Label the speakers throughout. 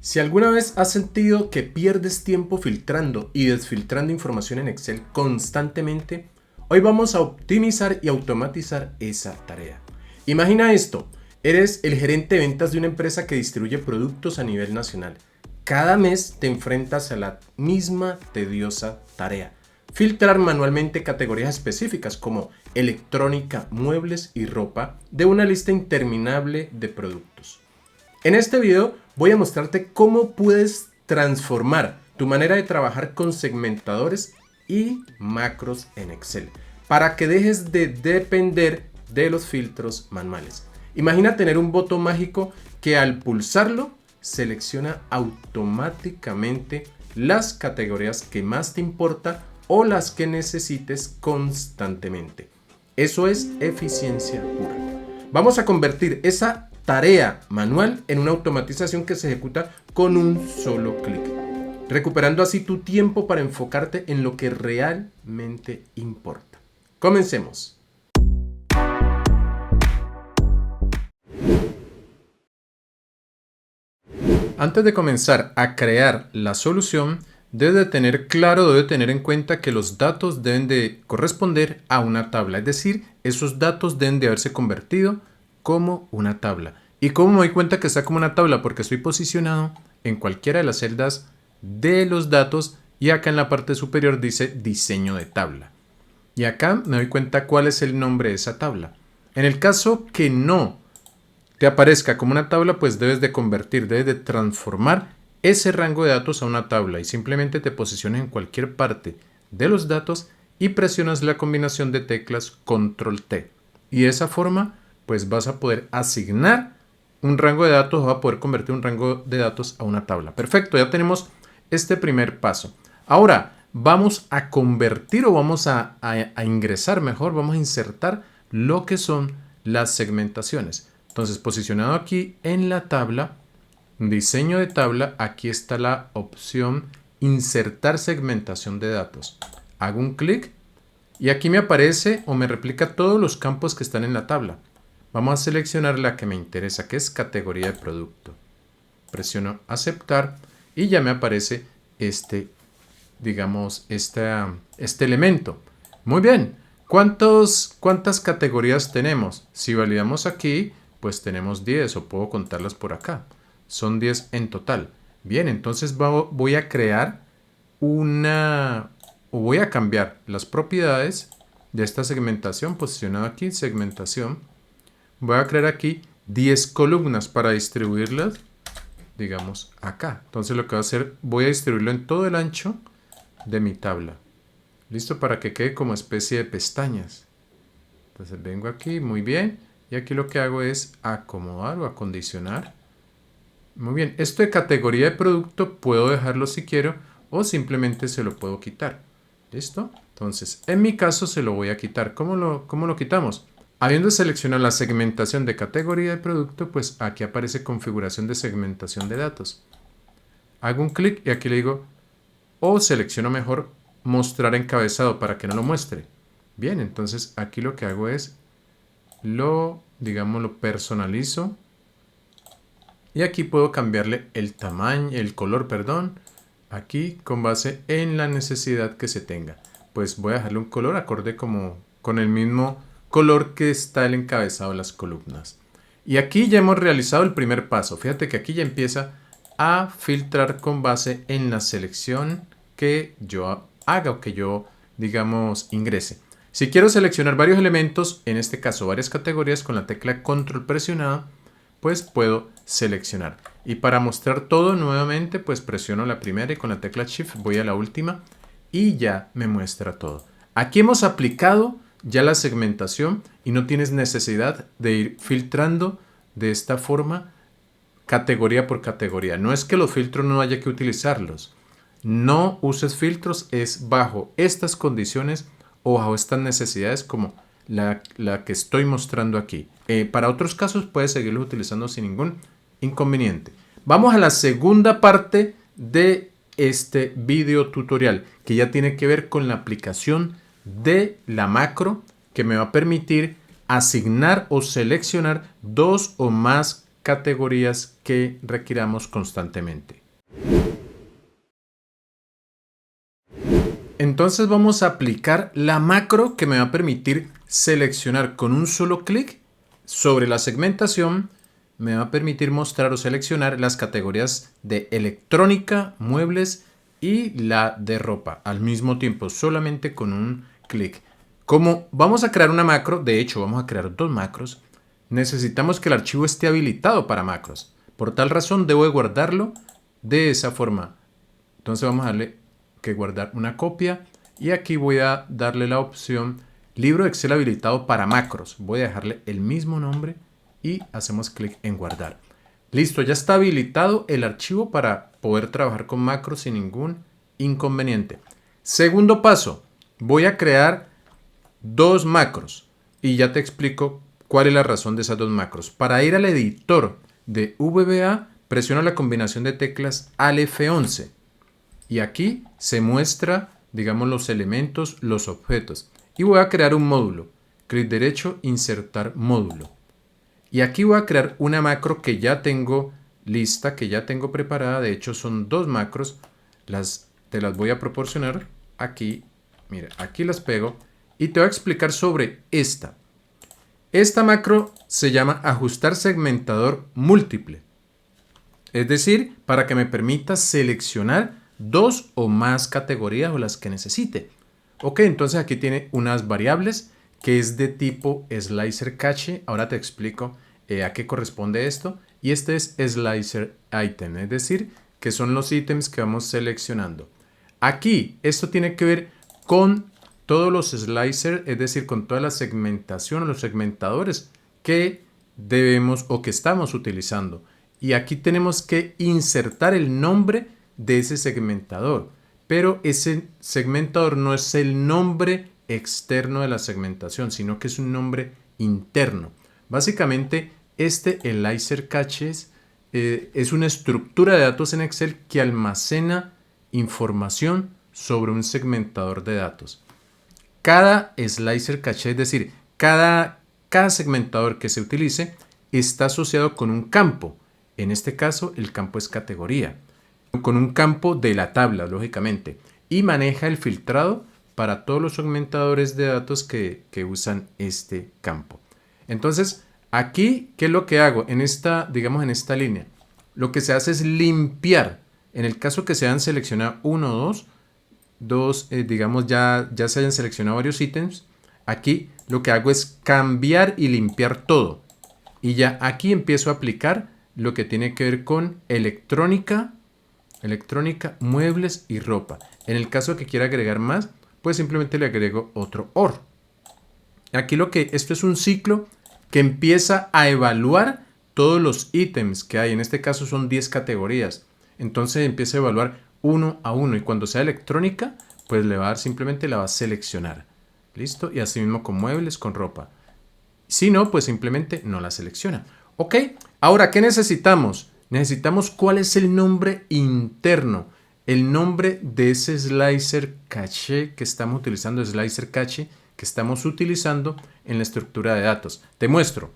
Speaker 1: Si alguna vez has sentido que pierdes tiempo filtrando y desfiltrando información en Excel constantemente, hoy vamos a optimizar y automatizar esa tarea. Imagina esto, eres el gerente de ventas de una empresa que distribuye productos a nivel nacional. Cada mes te enfrentas a la misma tediosa tarea: filtrar manualmente categorías específicas como electrónica, muebles y ropa de una lista interminable de productos. En este video voy a mostrarte cómo puedes transformar tu manera de trabajar con segmentadores y macros en Excel para que dejes de depender de los filtros manuales. Imagina tener un botón mágico que al pulsarlo selecciona automáticamente las categorías que más te importan o las que necesites constantemente. Eso es eficiencia pura. Vamos a convertir esa tarea manual en una automatización que se ejecuta con un solo clic, recuperando así tu tiempo para enfocarte en lo que realmente importa. Comencemos. Antes de comenzar a crear la solución, debe tener en cuenta que los datos deben de corresponder a una tabla, es decir, esos datos deben de haberse convertido como una tabla. ¿Y cómo me doy cuenta que está como una tabla? Porque estoy posicionado en cualquiera de las celdas de los datos y acá en la parte superior dice diseño de tabla. Y acá me doy cuenta cuál es el nombre de esa tabla. En el caso que no te aparezca como una tabla, pues debes de transformar ese rango de datos a una tabla y simplemente te posicionas en cualquier parte de los datos y presionas la combinación de teclas Control T. Y de esa forma pues vas a poder asignar un rango de datos o vas a poder convertir un rango de datos a una tabla. Perfecto, ya tenemos este primer paso. Ahora vamos a convertir o vamos a ingresar mejor, vamos a insertar lo que son las segmentaciones. Entonces, posicionado aquí en la tabla, diseño de tabla, aquí está la opción insertar segmentación de datos. Hago un clic y aquí me aparece o me replica todos los campos que están en la tabla. Vamos a seleccionar la que me interesa, que es categoría de producto. Presiono aceptar y ya me aparece este elemento. Muy bien. ¿Cuántas categorías tenemos? Si validamos aquí, pues tenemos 10 o puedo contarlas por acá. Son 10 en total. Bien, entonces voy a crear voy a cambiar las propiedades de esta segmentación. Posicionado aquí, segmentación. Voy a crear aquí 10 columnas para distribuirlas, digamos, acá. Entonces lo que voy a hacer, voy a distribuirlo en todo el ancho de mi tabla. Listo, para que quede como especie de pestañas. Entonces vengo aquí, muy bien. Y aquí lo que hago es acomodar o acondicionar. Muy bien, esto de categoría de producto puedo dejarlo si quiero o simplemente se lo puedo quitar. ¿Listo? Entonces, en mi caso se lo voy a quitar. ¿Cómo lo quitamos? Habiendo seleccionado la segmentación de categoría de producto, pues aquí aparece configuración de segmentación de datos. Hago un clic y aquí le digo, o selecciono mejor mostrar encabezado para que no lo muestre. Bien, entonces aquí lo que hago es lo personalizo y aquí puedo cambiarle el tamaño, el color, perdón, aquí con base en la necesidad que se tenga. Pues voy a dejarle un color acorde como con el mismo color que está el encabezado de las columnas. Y aquí ya hemos realizado el primer paso. Fíjate que aquí ya empieza a filtrar con base en la selección que yo haga o que yo, ingrese. Si quiero seleccionar varios elementos, en este caso varias categorías, con la tecla Control presionada, pues puedo seleccionar. Y para mostrar todo nuevamente, pues presiono la primera y con la tecla Shift voy a la última y ya me muestra todo. Aquí hemos aplicado ya la segmentación y no tienes necesidad de ir filtrando de esta forma categoría por categoría. No es que los filtros no haya que utilizarlos. No uses filtros, es bajo estas condiciones o bajo estas necesidades como la que estoy mostrando aquí. Para otros casos puedes seguirlos utilizando sin ningún inconveniente. Vamos a la segunda parte de este video tutorial que ya tiene que ver con la aplicación de la macro que me va a permitir asignar o seleccionar dos o más categorías que requiramos constantemente. Entonces vamos a aplicar la macro que me va a permitir seleccionar con un solo clic sobre la segmentación. Me va a permitir mostrar o seleccionar las categorías de electrónica, muebles y la de ropa al mismo tiempo, solamente con un clic. Como vamos a crear una macro, de hecho vamos a crear dos macros, necesitamos que el archivo esté habilitado para macros. Por tal razón debo de guardarlo de esa forma. Entonces vamos a darle que guardar una copia y aquí voy a darle la opción libro Excel habilitado para macros. Voy a dejarle el mismo nombre y hacemos clic en guardar. Listo, ya está habilitado el archivo para poder trabajar con macros sin ningún inconveniente. Segundo paso, voy a crear dos macros y ya te explico cuál es la razón de esas dos macros. Para ir al editor de VBA, presiono la combinación de teclas Alt F11 y aquí se muestra, digamos, los elementos, los objetos. Y voy a crear un módulo. Clic derecho, insertar módulo. Y aquí voy a crear una macro que ya tengo lista, que ya tengo preparada. De hecho, son dos macros. Te las voy a proporcionar aquí. Mira, aquí las pego. Y te voy a explicar sobre esta. Esta macro se llama ajustar segmentador múltiple. Es decir, para que me permita seleccionar dos o más categorías o las que necesite. Ok, entonces aquí tiene unas variables que es de tipo slicer cache. Ahora te explico a qué corresponde esto. Y este es slicer item, es decir, que son los ítems que vamos seleccionando. Aquí, esto tiene que ver con todos los slicers, es decir, con toda la segmentación o los segmentadores que debemos o que estamos utilizando. Y aquí tenemos que insertar el nombre de ese segmentador. Pero ese segmentador no es el nombre externo de la segmentación, sino que es un nombre interno. Básicamente, este slicer caches es una estructura de datos en Excel que almacena información sobre un segmentador de datos. Cada slicer cache, es decir, cada segmentador que se utilice, está asociado con un campo. En este caso, el campo es categoría, con un campo de la tabla, lógicamente, y maneja el filtrado para todos los segmentadores de datos que usan este campo. Entonces, aquí, ¿qué es lo que hago? En esta, digamos, en esta línea, lo que se hace es limpiar. En el caso que se hayan seleccionado uno o dos, digamos, ya se hayan seleccionado varios ítems, aquí lo que hago es cambiar y limpiar todo. Y ya aquí empiezo a aplicar lo que tiene que ver con electrónica, muebles y ropa. En el caso que quiera agregar más, pues simplemente le agrego otro OR. Aquí esto es un ciclo que empieza a evaluar todos los ítems que hay. En este caso son 10 categorías. Entonces empieza a evaluar uno a uno y cuando sea electrónica, pues le va a dar, simplemente la va a seleccionar. ¿Listo? Y así mismo con muebles, con ropa. Si no, pues simplemente no la selecciona. ¿Ok? Ahora, ¿qué necesitamos? Necesitamos cuál es el nombre interno, el nombre de ese slicer cache que estamos utilizando, slicer cache que estamos utilizando en la estructura de datos. Te muestro.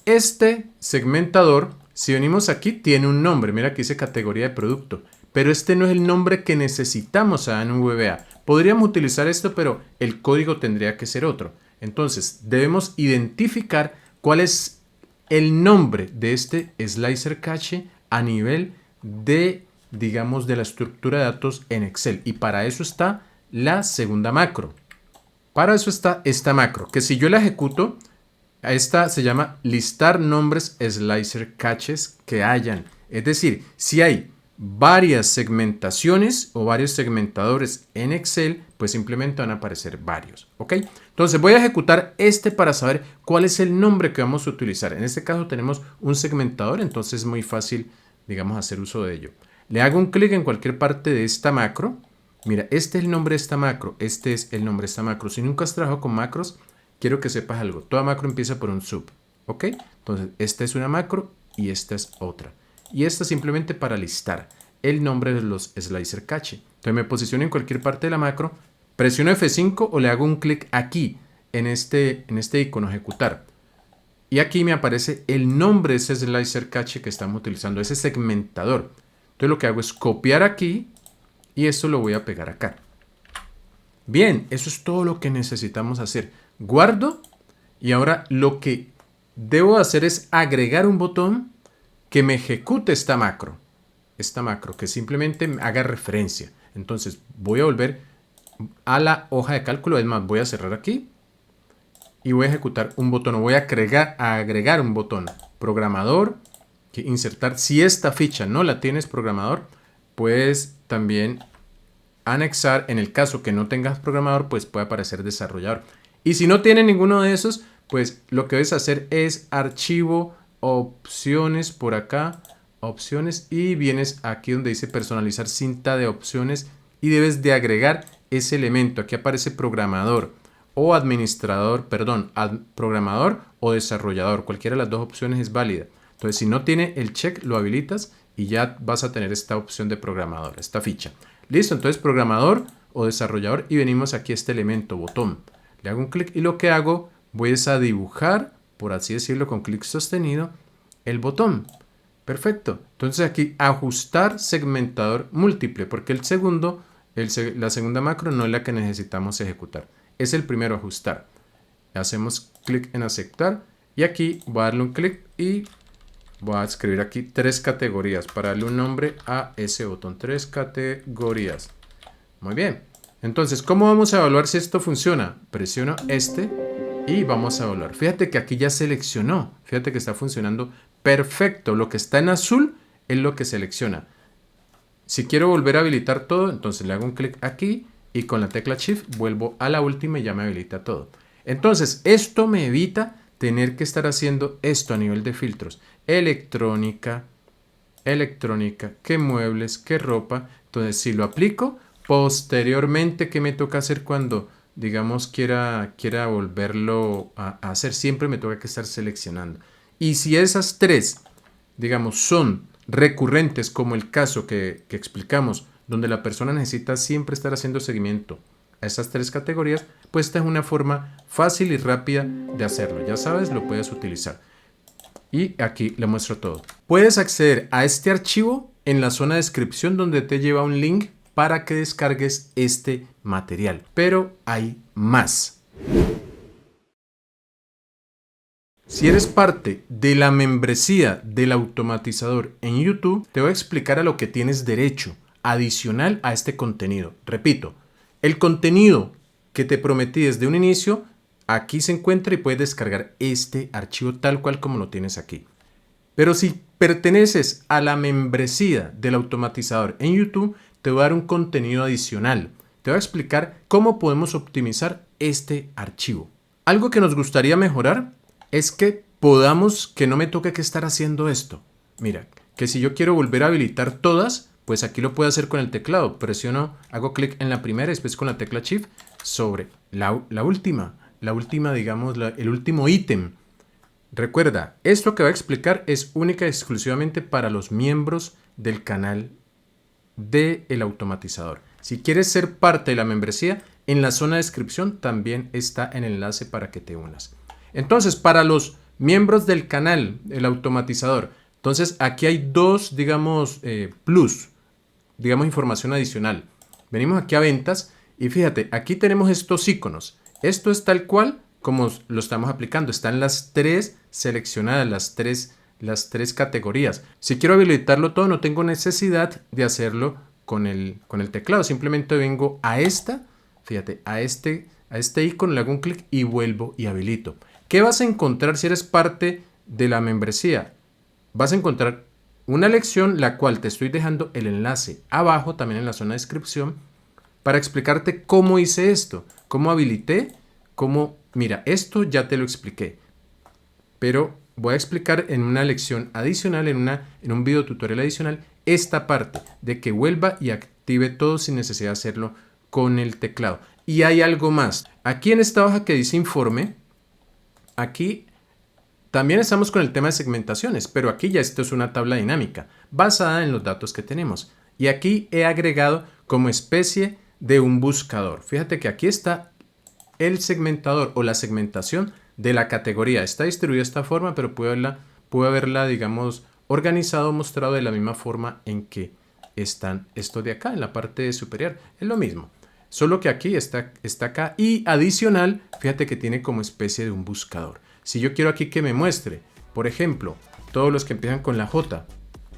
Speaker 1: Este segmentador, si venimos aquí, tiene un nombre. Mira que dice categoría de producto. Pero este no es el nombre que necesitamos en VBA. Podríamos utilizar esto, pero el código tendría que ser otro. Entonces, debemos identificar cuál es el nombre de este slicer cache a nivel de, digamos, de la estructura de datos en Excel. Y para eso está la segunda macro. Para eso está esta macro, que si yo la ejecuto, esta se llama listar nombres slicer caches que hayan. Es decir, si hay varias segmentaciones o varios segmentadores en Excel, pues simplemente van a aparecer varios. ¿Ok? Entonces voy a ejecutar este para saber cuál es el nombre que vamos a utilizar. En este caso tenemos un segmentador, entonces es muy fácil, digamos, hacer uso de ello. Le hago un clic en cualquier parte de esta macro. Mira, este es el nombre de esta macro, este es el nombre de esta macro. Si nunca has trabajado con macros, quiero que sepas algo. Toda macro empieza por un sub. ¿Ok? Entonces, esta es una macro y esta es otra. Y esta simplemente para listar el nombre de los slicer cache. Entonces me posiciono en cualquier parte de la macro, presiono F5 o le hago un clic aquí en este icono ejecutar. Y aquí me aparece el nombre de ese slicer cache que estamos utilizando, ese segmentador. Entonces lo que hago es copiar aquí y esto lo voy a pegar acá. Bien, eso es todo lo que necesitamos hacer. Guardo y ahora lo que debo hacer es agregar un botón que me ejecute esta macro, que simplemente me haga referencia. Entonces voy a volver a la hoja de cálculo, es más, voy a cerrar aquí y voy a ejecutar un botón, o voy a agregar un botón, programador, que insertar. Si esta ficha no la tienes programador, puedes también anexar, en el caso que no tengas programador, pues puede aparecer desarrollador. Y si no tiene ninguno de esos, pues lo que debes hacer es archivo, opciones, por acá, opciones, y vienes aquí donde dice personalizar cinta de opciones y debes de agregar ese elemento. Aquí aparece programador o administrador, perdón, programador o desarrollador. Cualquiera de las dos opciones es válida. Entonces, si no tiene el check, lo habilitas y ya vas a tener esta opción de programador, esta ficha. Listo, entonces programador o desarrollador y venimos aquí a este elemento, botón. Le hago un clic y lo que hago, voy a dibujar, por así decirlo, con clic sostenido, el botón. Perfecto. Entonces aquí ajustar segmentador múltiple, porque el segundo, la segunda macro no es la que necesitamos ejecutar. Es el primero, ajustar. Hacemos clic en aceptar y aquí voy a darle un clic y voy a escribir aquí 3 categorías para darle un nombre a ese botón. 3 categorías. Muy bien. Entonces, ¿cómo vamos a evaluar si esto funciona? Presiono este y vamos a evaluar. Fíjate que aquí ya seleccionó. Fíjate que está funcionando perfecto. Lo que está en azul es lo que selecciona. Si quiero volver a habilitar todo, entonces le hago un clic aquí y con la tecla Shift vuelvo a la última y ya me habilita todo. Entonces, esto me evita tener que estar haciendo esto a nivel de filtros. Electrónica, qué muebles, qué ropa. Entonces, si lo aplico, posteriormente, ¿qué me toca hacer cuando, digamos, quiera volverlo a hacer? Siempre me toca que estar seleccionando. Y si esas tres, digamos, son recurrentes, como el caso que explicamos, donde la persona necesita siempre estar haciendo seguimiento a esas 3 categorías, pues esta es una forma fácil y rápida de hacerlo. Ya sabes, lo puedes utilizar. Y aquí le muestro todo. Puedes acceder a este archivo en la zona de descripción donde te lleva un link para que descargues este material. Pero hay más. Si eres parte de la membresía del automatizador en YouTube, te voy a explicar a lo que tienes derecho adicional a este contenido. Repito, el contenido que te prometí desde un inicio, aquí se encuentra y puedes descargar este archivo tal cual como lo tienes aquí. Pero si perteneces a la membresía del automatizador en YouTube, te voy a dar un contenido adicional. Te voy a explicar cómo podemos optimizar este archivo. Algo que nos gustaría mejorar es que no me toque que estar haciendo esto. Mira, que si yo quiero volver a habilitar todas, pues aquí lo puedo hacer con el teclado. Presiono, hago clic en la primera y después con la tecla Shift sobre la última, digamos, el último ítem. Recuerda, esto que voy a explicar es única y exclusivamente para los miembros del canal del automatizador. Si quieres ser parte de la membresía, en la zona de descripción también está el enlace para que te unas. Entonces, para los miembros del canal, el automatizador, entonces aquí hay dos, digamos, información adicional. Venimos aquí a ventas y fíjate, aquí tenemos estos iconos. Esto es tal cual como lo estamos aplicando. Están las 3 seleccionadas, las tres categorías. Si quiero habilitarlo todo, no tengo necesidad de hacerlo con el teclado. Simplemente vengo a fíjate, a este icono, le hago un clic y vuelvo y habilito. ¿Qué vas a encontrar si eres parte de la membresía? Vas a encontrar una lección, la cual te estoy dejando el enlace abajo, también en la zona de descripción, para explicarte cómo hice esto, cómo habilité, mira, esto ya te lo expliqué, pero voy a explicar en una lección adicional, en un video tutorial adicional, esta parte de que vuelva y active todo sin necesidad de hacerlo con el teclado. Y hay algo más. Aquí en esta hoja que dice informe, aquí también estamos con el tema de segmentaciones, pero aquí ya esto es una tabla dinámica basada en los datos que tenemos. Y aquí he agregado como especie de un buscador. Fíjate que aquí está el segmentador o la segmentación de la categoría. Está distribuida de esta forma, pero puedo haberla, digamos, organizado, mostrado de la misma forma en que están estos de acá, en la parte superior. Es lo mismo, solo que aquí está acá y adicional, fíjate que tiene como especie de un buscador. Si yo quiero aquí que me muestre, por ejemplo, todos los que empiezan con la J,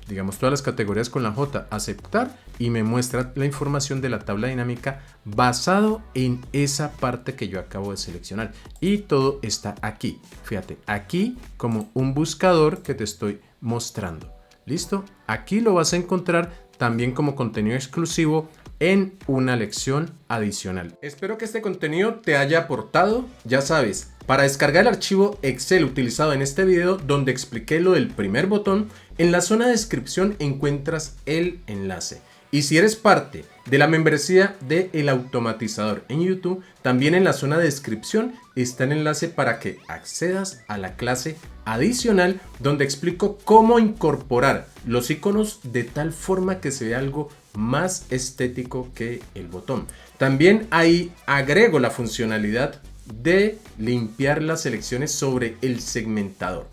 Speaker 1: digamos todas las categorías con la J, aceptar, y me muestra la información de la tabla dinámica basado en esa parte que yo acabo de seleccionar. Y todo está aquí, fíjate, aquí como un buscador que te estoy mostrando. ¿Listo? Aquí lo vas a encontrar también como contenido exclusivo en una lección adicional. Espero que este contenido te haya aportado. Ya sabes, para descargar el archivo Excel utilizado en este video donde expliqué lo del primer botón, en la zona de descripción encuentras el enlace. Y si eres parte de la membresía de El Automatizador en YouTube, también en la zona de descripción está el enlace para que accedas a la clase adicional donde explico cómo incorporar los iconos de tal forma que se vea algo más estético que el botón. También ahí agrego la funcionalidad de limpiar las selecciones sobre el segmentador.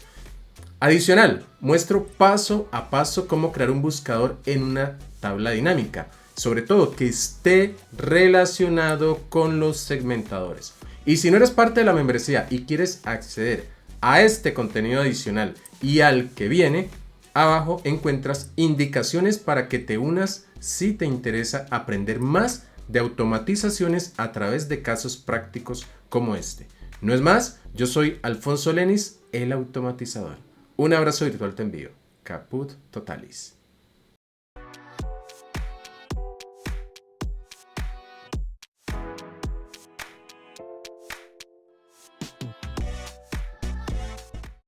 Speaker 1: Adicional, muestro paso a paso cómo crear un buscador en una tabla dinámica, sobre todo que esté relacionado con los segmentadores. Y si no eres parte de la membresía y quieres acceder a este contenido adicional y al que viene, abajo encuentras indicaciones para que te unas si te interesa aprender más de automatizaciones a través de casos prácticos como este. No es más, yo soy Alfonso Lenis, el automatizador. Un abrazo virtual te envío. Caput totalis.